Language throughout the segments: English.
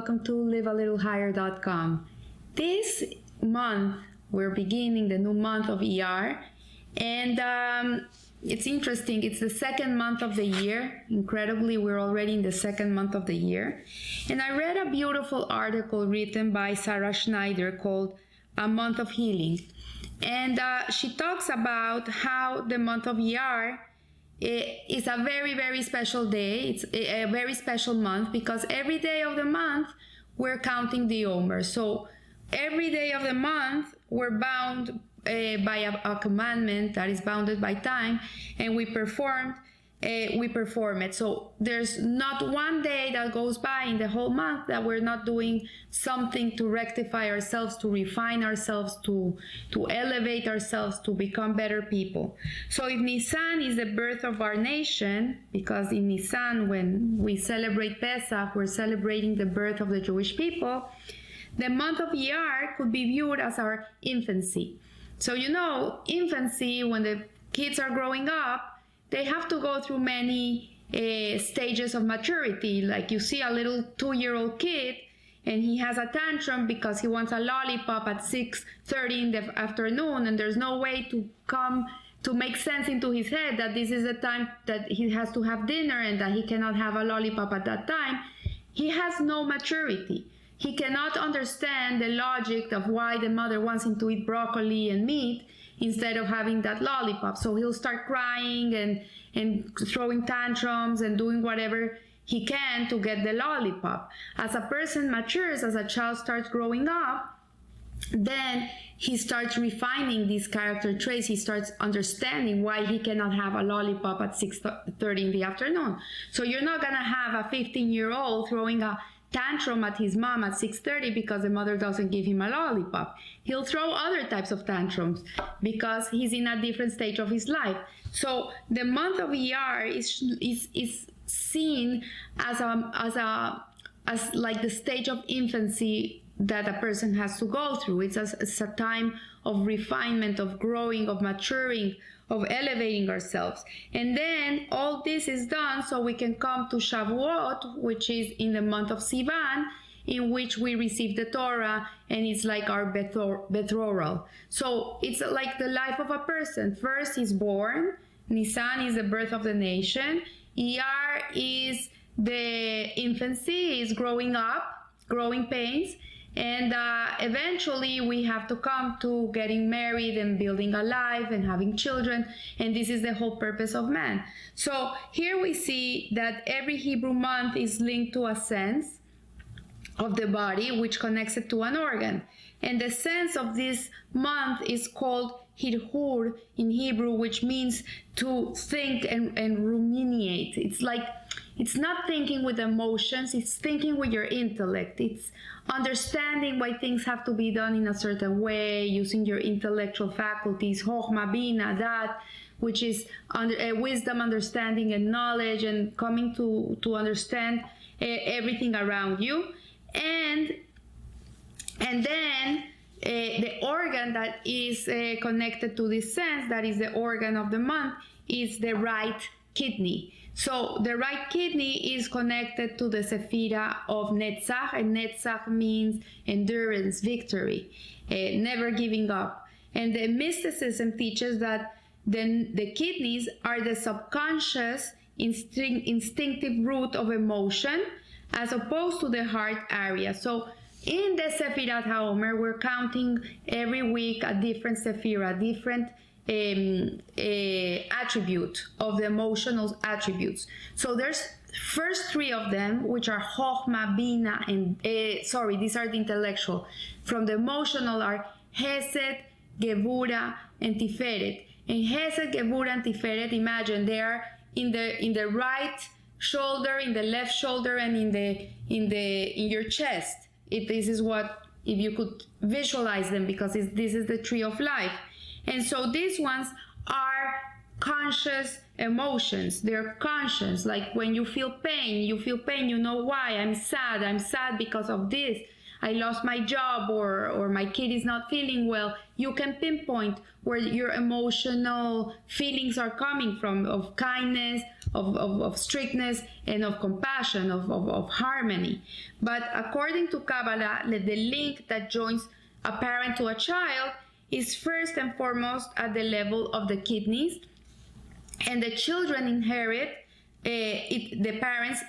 welcome to livealittlehigher.com. This month, we're beginning the new month of Iyar, and it's interesting. It's the second month of the year. Incredibly, we're already in the second month of the year. And I read a beautiful article written by Sarah Schneider called A Month of Healing. And she talks about how the month of Iyar is a very, very special day. It's a very special month because every day of the month we're counting the Omer. So every day of the month we're bound by a commandment that is bounded by time, and we perform it. So there's not one day that goes by in the whole month that we're not doing something to rectify ourselves, to refine ourselves, to elevate ourselves, to become better people. So if Nisan is the birth of our nation, because in Nisan, when we celebrate Pesach, we're celebrating the birth of the Jewish people, the month of Iyar could be viewed as our infancy. So infancy, when the kids are growing up, they have to go through many stages of maturity. Like you see a little 2-year-old kid and he has a tantrum because he wants a lollipop at 6:30 in the afternoon, and there's no way to make sense into his head that this is the time that he has to have dinner and that he cannot have a lollipop at that time. He has no maturity. He cannot understand the logic of why the mother wants him to eat broccoli and meat instead of having that lollipop. So he'll start crying and throwing tantrums and doing whatever he can to get the lollipop. As a person matures, as a child starts growing up, then he starts refining these character traits. He starts understanding why he cannot have a lollipop at 6:30 in the afternoon. So you're not going to have a 15-year-old throwing a tantrum at his mom at 6:30 because the mother doesn't give him a lollipop. He'll throw other types of tantrums because he's in a different stage of his life. So the month of Iyar is seen as like the stage of infancy that a person has to go through. It's a time of refinement, of growing, of maturing, of elevating ourselves. And then all this is done so we can come to Shavuot, which is in the month of Sivan, in which we receive the Torah, and it's like our betrothal. So it's like the life of a person. First he's born, Nisan is the birth of the nation, Iyar is the infancy, is growing up, growing pains, and eventually we have to come to getting married and building a life and having children, and this is the whole purpose of man. So here we see that every Hebrew month is linked to a sense of the body which connects it to an organ, and the sense of this month is called hirhur in Hebrew, which means to think and ruminate. It's not thinking with emotions, it's thinking with your intellect. It's understanding why things have to be done in a certain way, using your intellectual faculties, chokhmah, bina, dat, which is wisdom, understanding, and knowledge, and coming to understand everything around you. And then the organ that is connected to this sense, that is the organ of the month, is the right kidney. So the right kidney is connected to the Sephira of Netzach, and Netzach means endurance, victory, never giving up. And the mysticism teaches that the kidneys are the subconscious instinctive root of emotion as opposed to the heart area. So in the Sephirat HaOmer, we're counting every week a different Sephira, different attribute of the emotional attributes. So there's first 3 of them, which are chokhmah, bina, and these are the intellectual. From the emotional are hesed, gevura, and tiferet. And hesed, gevura, and tiferet, imagine they are in the right shoulder, in the left shoulder, and in your chest. This is what, if you could visualize them, because this is the tree of life. And so these ones are conscious emotions. They're conscious. Like when you feel pain, you know why. I'm sad because of this. I lost my job, or my kid is not feeling well, you can pinpoint where your emotional feelings are coming from, of kindness, of strictness, and of compassion, of harmony. But according to Kabbalah, the link that joins a parent to a child is first and foremost at the level of the kidneys, and the children inherit the parents'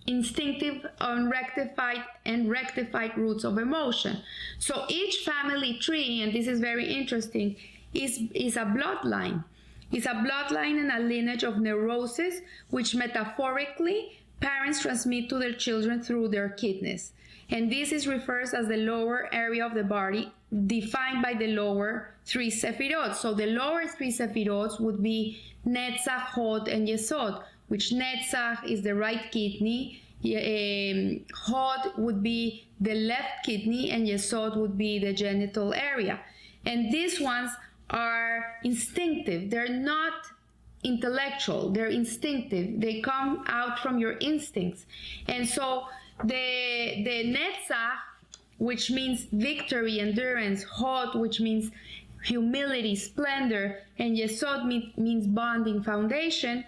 instinctive, unrectified, and rectified roots of emotion. So each family tree, and this is very interesting, is a bloodline. It's a bloodline and a lineage of neurosis, which metaphorically parents transmit to their children through their kidneys. And this is referred as the lower area of the body, defined by the lower three Sefirot. So the lower three Sefirot would be Netzach, Hod, and Yesod, which Netzach is the right kidney, Hod would be the left kidney, and Yesod would be the genital area. And these ones are instinctive. They're not intellectual. They're instinctive. They come out from your instincts. And so the Netzach, which means victory, endurance, Hod, which means humility, splendor, and Yesod means bonding, foundation.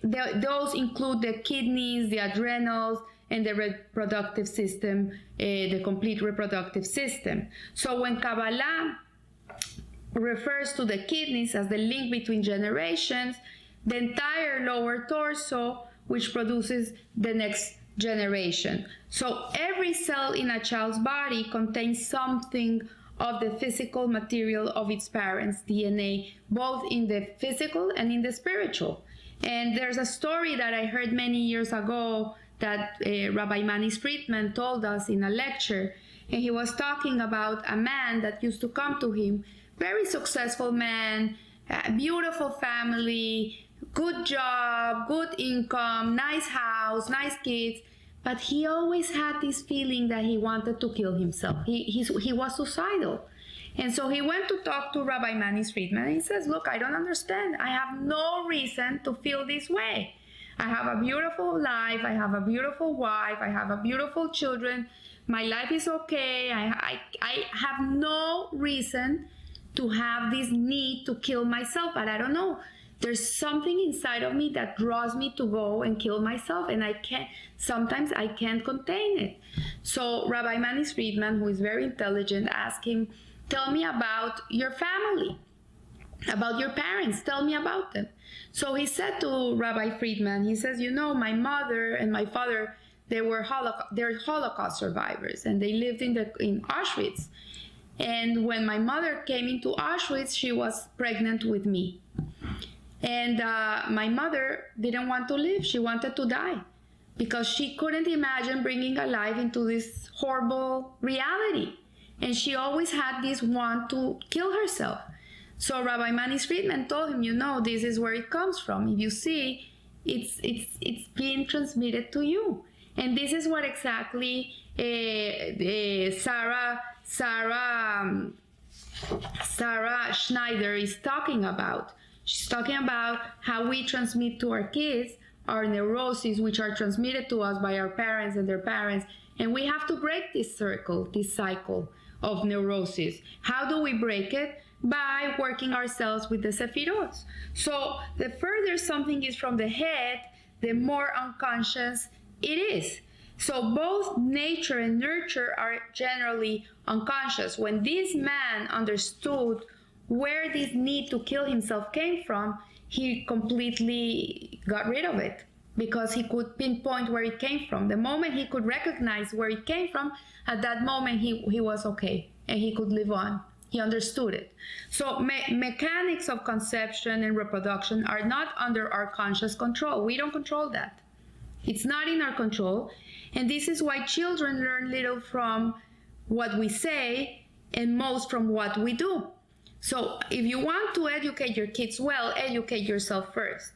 Those include the kidneys, the adrenals, and the reproductive system, the complete reproductive system. So when Kabbalah refers to the kidneys as the link between generations, the entire lower torso, which produces the next generation. So every cell in a child's body contains something of the physical material of its parents' DNA, both in the physical and in the spiritual. And there's a story that I heard many years ago that Rabbi Manis Friedman told us in a lecture, and he was talking about a man that used to come to him, very successful man, beautiful family, good job, good income, nice house, nice kids, but he always had this feeling that he wanted to kill himself. He was suicidal. And so he went to talk to Rabbi Manis Friedman, and he says, look, I don't understand. I have no reason to feel this way. I have a beautiful life. I have a beautiful wife. I have a beautiful children. My life is okay. I have no reason to have this need to kill myself, but I don't know. There's something inside of me that draws me to go and kill myself, and sometimes I can't contain it. So Rabbi Manis Friedman, who is very intelligent, asked him, tell me about your family, about your parents, tell me about them. So he said to Rabbi Friedman, he says, my mother and my father, they're Holocaust survivors, and they lived in Auschwitz. And when my mother came into Auschwitz, she was pregnant with me. And my mother didn't want to live. She wanted to die because she couldn't imagine bringing a life into this horrible reality. And she always had this want to kill herself. So Rabbi Manis Friedman told him, this is where it comes from. If you see, it's being transmitted to you. And this is what exactly Sarah Schneider is talking about. She's talking about how we transmit to our kids our neuroses, which are transmitted to us by our parents and their parents. And we have to break this cycle of neurosis. How do we break it? By working ourselves with the Sefirot. So the further something is from the head, the more unconscious it is. So both nature and nurture are generally unconscious. When this man understood where this need to kill himself came from, he completely got rid of it because he could pinpoint where it came from. The moment he could recognize where it came from, at that moment he was okay and he could live on. He understood it. So mechanics of conception and reproduction are not under our conscious control. We don't control that. It's not in our control. And this is why children learn little from what we say and most from what we do. So if you want to educate your kids well, educate yourself first.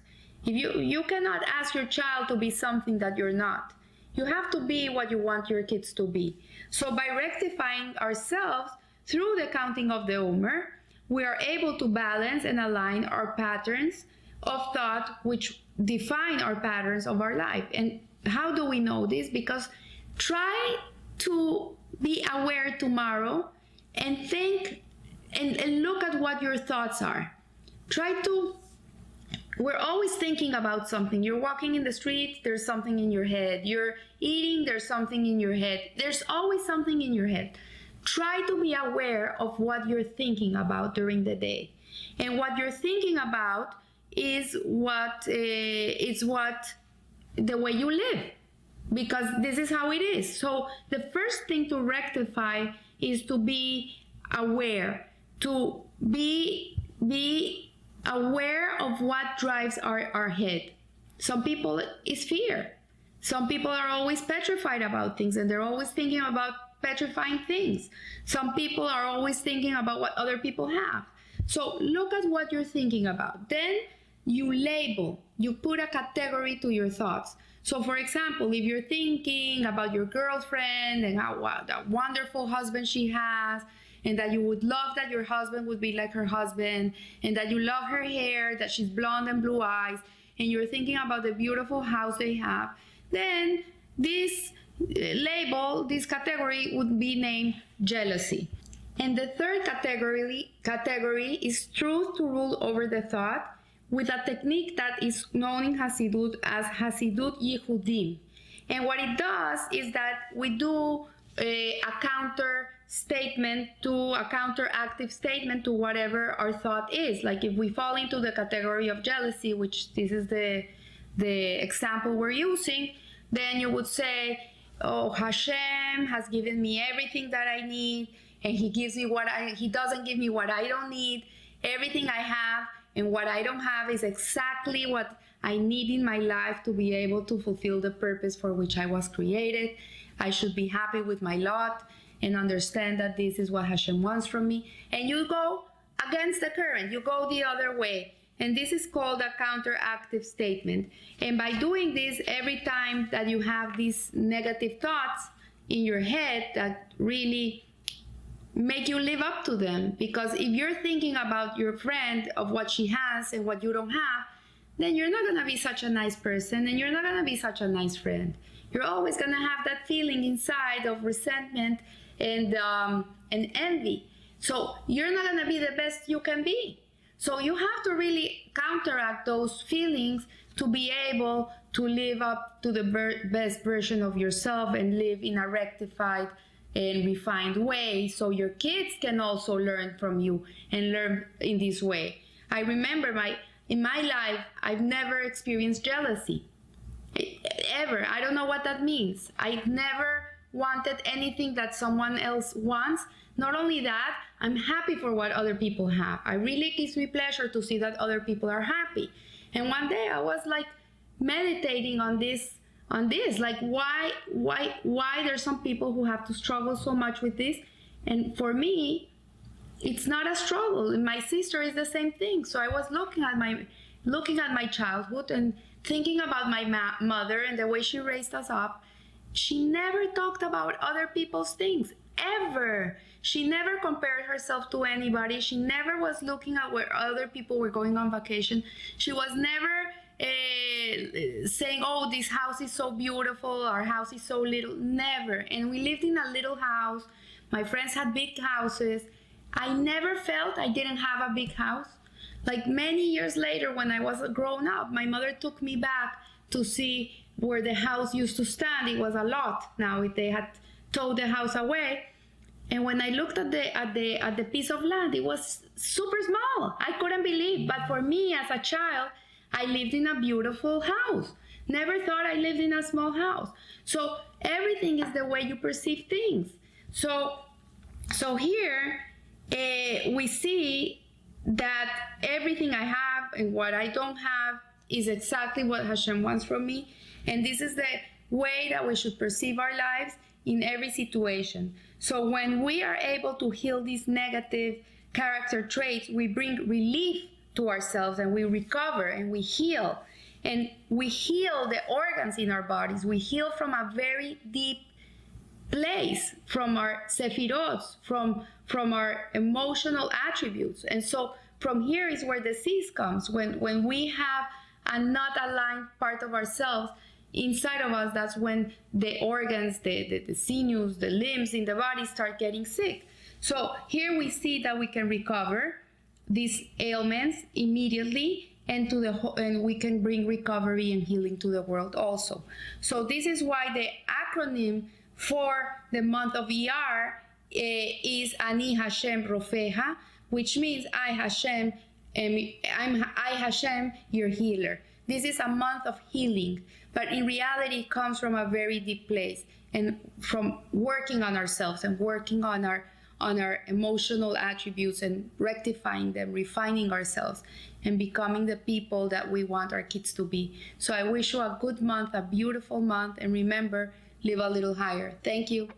If you cannot ask your child to be something that you're not. You have to be what you want your kids to be. So by rectifying ourselves through the counting of the Omer, we are able to balance and align our patterns of thought, which define our patterns of our life. And how do we know this? Because try to be aware tomorrow and think and look at what your thoughts are. We're always thinking about something. You're walking in the street, there's something in your head. You're eating, there's something in your head. There's always something in your head. Try to be aware of what you're thinking about during the day. And what you're thinking about is what the way you live, because this is how it is. So the first thing to rectify is to be aware, to be aware of what drives our head. Some people is fear. Some people are always petrified about things and they're always thinking about petrifying things. Some people are always thinking about what other people have. So look at what you're thinking about. Then you label, you put a category to your thoughts. So for example, if you're thinking about your girlfriend and how that wonderful husband she has, and that you would love that your husband would be like her husband, and that you love her hair, that she's blonde and blue eyes, and you're thinking about the beautiful house they have, then this label, this category would be named jealousy. And the third category is truth to rule over the thought, with a technique that is known in Hasidut as Hasidut Yehudim. And what it does is that we do a counteractive statement to whatever our thought is. Like if we fall into the category of jealousy, which this is the example we're using, then you would say, oh, Hashem has given me everything that I need, and he doesn't give me what I don't need. Everything I have and what I don't have is exactly what I need in my life to be able to fulfill the purpose for which I was created. I should be happy with my lot and understand that this is what Hashem wants from me. And you go against the current, you go the other way. And this is called a counteractive statement. And by doing this, every time that you have these negative thoughts in your head that really make you live up to them, because if you're thinking about your friend, of what she has and what you don't have, then you're not going to be such a nice person and you're not going to be such a nice friend. You're always going to have that feeling inside of resentment and envy. So you're not going to be the best you can be. So you have to really counteract those feelings to be able to live up to the best version of yourself and live in a rectified and refined way, so your kids can also learn from you and learn in this way. I remember in my life, I've never experienced jealousy, ever. I don't know what that means. I've never wanted anything that someone else wants. Not only that, I'm happy for what other people have. It really gives me pleasure to see that other people are happy. And one day I was like meditating on this, like why there's some people who have to struggle so much with this, and for me it's not a struggle. And my sister is the same thing. So I was looking at my childhood and thinking about my mother and the way she raised us up. She never talked about other people's things, ever. She never compared herself to anybody. She never was looking at where other people were going on vacation. She was never saying, oh, this house is so beautiful, our house is so little. Never. And we lived in a little house. My friends had big houses. I never felt I didn't have a big house. Like many years later, when I was grown up, my mother took me back to see where the house used to stand. It was a lot. Now they had towed the house away. And when I looked at the piece of land, it was super small. I couldn't believe. But for me as a child, I lived in a beautiful house. Never thought I lived in a small house. So everything is the way you perceive things. So here we see that everything I have and what I don't have is exactly what Hashem wants from me. And this is the way that we should perceive our lives in every situation. So when we are able to heal these negative character traits, we bring relief to ourselves and we recover and we heal. And we heal the organs in our bodies. We heal from a very deep place, from our sefirot, from our emotional attributes. And so from here is where disease comes. When we have a not aligned part of ourselves, inside of us, that's when the organs, the sinews, the limbs in the body start getting sick. So here we see that we can recover these ailments immediately, and we can bring recovery and healing to the world also. So this is why the acronym for the month of Iyar is Ani Hashem Rofeha, which means I Hashem, I Hashem, your healer. This is a month of healing, but in reality it comes from a very deep place, and from working on ourselves and working on our emotional attributes and rectifying them, refining ourselves, and becoming the people that we want our kids to be. So I wish you a good month, a beautiful month, and remember, live a little higher. Thank you.